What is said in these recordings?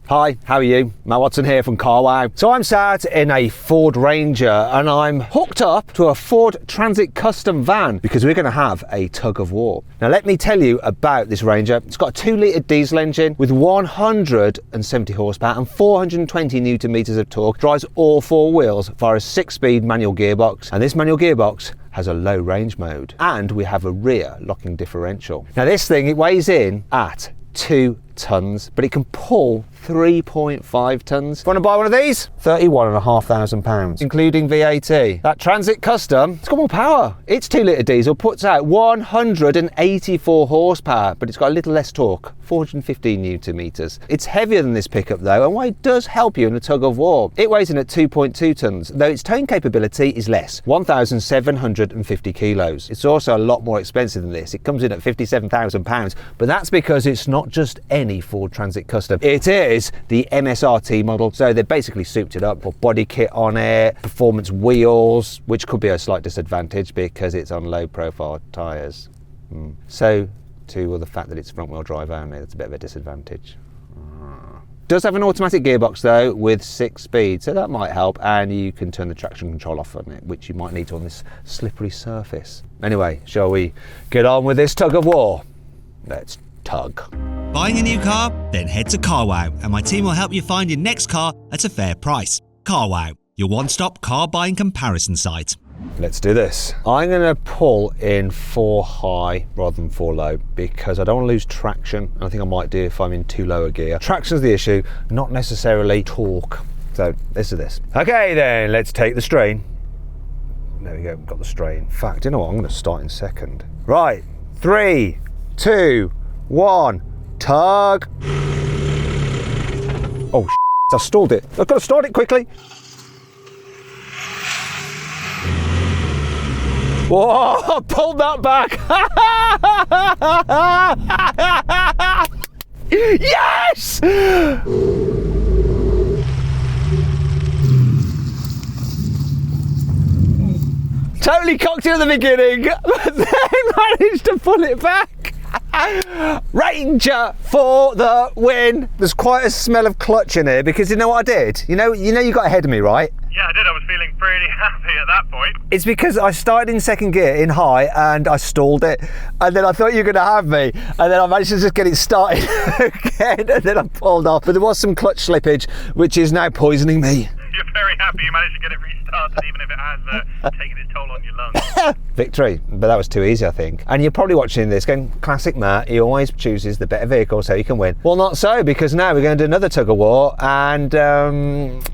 Hi, how are you? Matt Watson here from CarWow. So I'm sat in a Ford Ranger and I'm hooked up to a Ford Transit Custom van because we're going to have a tug of war. Now let me tell you about this Ranger. It's got a 2-litre diesel engine with 170 horsepower and 420 newton meters of torque. Drives all 4 wheels via a 6-speed manual gearbox, and this manual gearbox has a low range mode, and we have a rear locking differential. Now this thing, it weighs in at 2 tons, but it can pull 3.5 tons. Want to buy one of these? £31,500, including VAT. That Transit Custom, it's got more power. Its 2-litre diesel puts out 184 horsepower, but it's got a little less torque, 415 newton meters. It's heavier than this pickup though, and why it does help you in a tug of war. It weighs in at 2.2 tons, though its towing capability is less, 1,750 kilos. It's also a lot more expensive than this. It comes in at £57,000, but that's because it's not just any Ford Transit Custom. It is the MSRT model, so they basically souped it up, put body kit on it, performance wheels, which could be a slight disadvantage because it's on low profile tyres. So too, the fact that it's front wheel drive only, that's a bit of a disadvantage. Does have an automatic gearbox though with 6 speeds, so that might help, and you can turn the traction control off on it, which you might need to on this slippery surface. Anyway, shall we get on with this tug of war? Let's tug. Buying a new car? Then head to CarWow and my team will help you find your next car at a fair price. CarWow, your one-stop car buying comparison site. Let's do this. I'm going to pull in 4 high rather than 4 low because I don't want to lose traction. I think I might do if I'm in too low a gear. Traction's the issue, not necessarily torque. So this is this. Okay then, let's take the strain. There we go, got the strain. In fact, you know what, I'm going to start in second. Right, 3, 2, 1, tug. Oh, I stalled it. I've got to start it quickly. Whoa, I pulled that back. Yes! Totally cocked it at the beginning, but then managed to pull it back. Ranger for the win. There's quite a smell of clutch in here because you know what I did? You know you got ahead of me, right? Yeah, I did. I was feeling pretty happy at that point. It's because I started in second gear in high and I stalled it, and then I thought you were going to have me, and then I managed to just get it started again, and then I pulled off. But there was some clutch slippage, which is now poisoning me. You're very happy you managed to get it restarted, even if it has taken its toll on your lungs. Victory, but that was too easy, I think. And you're probably watching this going, classic Matt, he always chooses the better vehicle so he can win. Well, not so, because now we're going to do another tug of war, and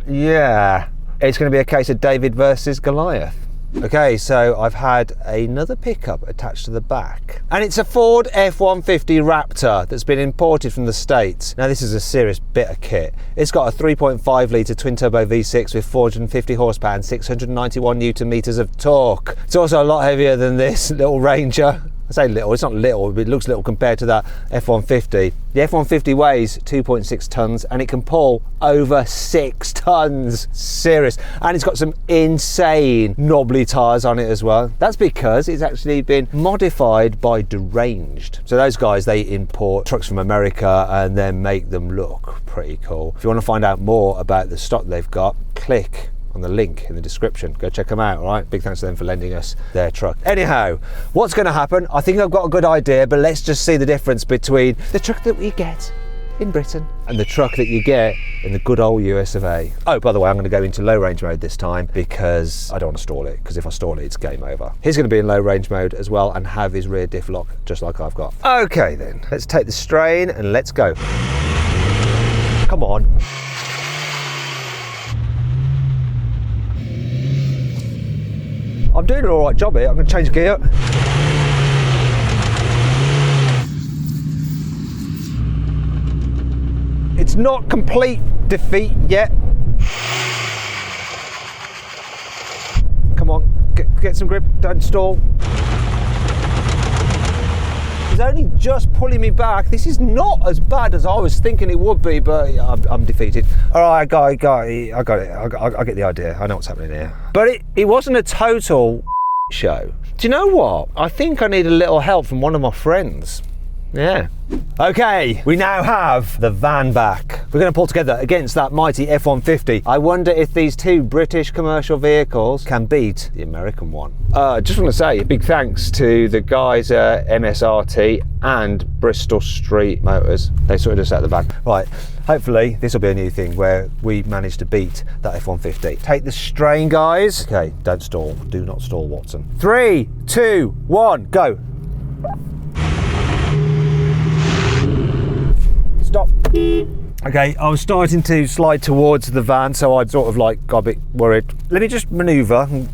yeah, it's going to be a case of David versus Goliath. Okay, so I've had another pickup attached to the back, and it's a Ford F-150 Raptor that's been imported from the States. Now this is a serious bit of kit. It's got a 3.5 litre twin turbo V6 with 450 horsepower and 691 newton meters of torque. It's also a lot heavier than this little Ranger. I say little, it's not little, but it looks little compared to that F-150. The F-150 weighs 2.6 tons and it can pull over 6 tons. Serious. And it's got some insane knobbly tyres on it as well. That's because it's actually been modified by Deranged. So those guys, they import trucks from America and then make them look pretty cool. If you want to find out more about the stock they've got, click on the link in the description. Go check them out, all right? Big thanks to them for lending us their truck. Anyhow, what's going to happen? I think I've got a good idea, but let's just see the difference between the truck that we get in Britain and the truck that you get in the good old US of A. Oh, by the way, I'm going to go into low range mode this time because I don't want to stall it, because if I stall it, it's game over. He's going to be in low range mode as well and have his rear diff lock just like I've got. Okay then, let's take the strain and let's go. Come on. I'm doing an alright job here. I'm going to change gear. It's not complete defeat yet. Come on, get some grip, don't stall. It's only just pulling me back. This is not as bad as I was thinking it would be, but I'm defeated. All right, I got it. I get the idea. I know what's happening here. But it wasn't a total show. Do you know what? I think I need a little help from one of my friends. Yeah. Okay, we now have the van back. We're going to pull together against that mighty F-150. I wonder if these two British commercial vehicles can beat the American one. Just want to say a big thanks to the guys at MSRT and Bristol Street Motors. They sorted us out the van. Right, hopefully this will be a new thing where we manage to beat that F-150. Take the strain, guys. Okay, don't stall. Do not stall, Watson. 3, 2, 1, go. Stop. Okay, I was starting to slide towards the van, so I sort of like got a bit worried. Let me just manoeuvre and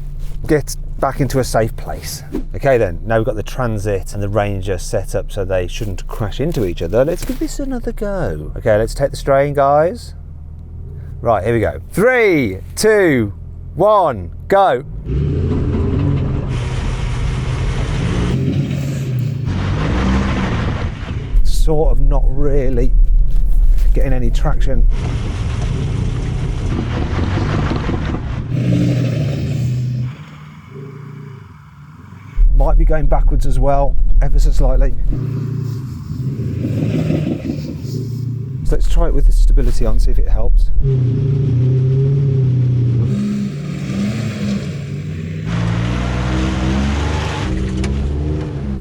get back into a safe place. Okay then, now we've got the Transit and the Ranger set up so they shouldn't crash into each other. Let's give this another go. Okay, let's take the strain, guys. Right, here we go. 3, 2, 1, go. Sort of not really getting any traction. Might be going backwards as well, ever so slightly. So let's try it with the stability on, see if it helps.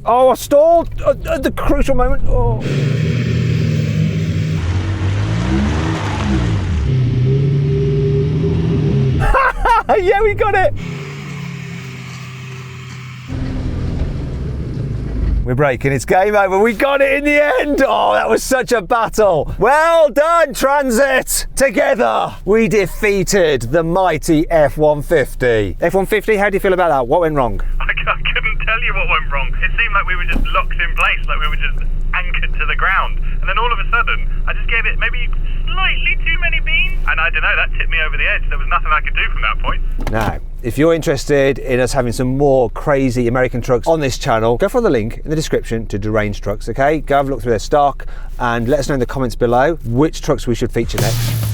Oh, I stalled at the crucial moment. Oh. Yeah, we got it. We're braking, it's game over. We got it in the end. Oh, that was such a battle. Well done, Transit. Together, we defeated the mighty F-150. F-150, how do you feel about that? What went wrong? I couldn't tell you what went wrong. It seemed like we were just locked in place, like we were just anchored to the ground. And then all of a sudden, I just gave it maybe slightly too many beans. And I don't know, that tipped me over the edge. There was nothing I could do from that point. Now, if you're interested in us having some more crazy American trucks on this channel, go for the link in the description to Deranged Trucks, okay? Go have a look through their stock and let us know in the comments below which trucks we should feature next.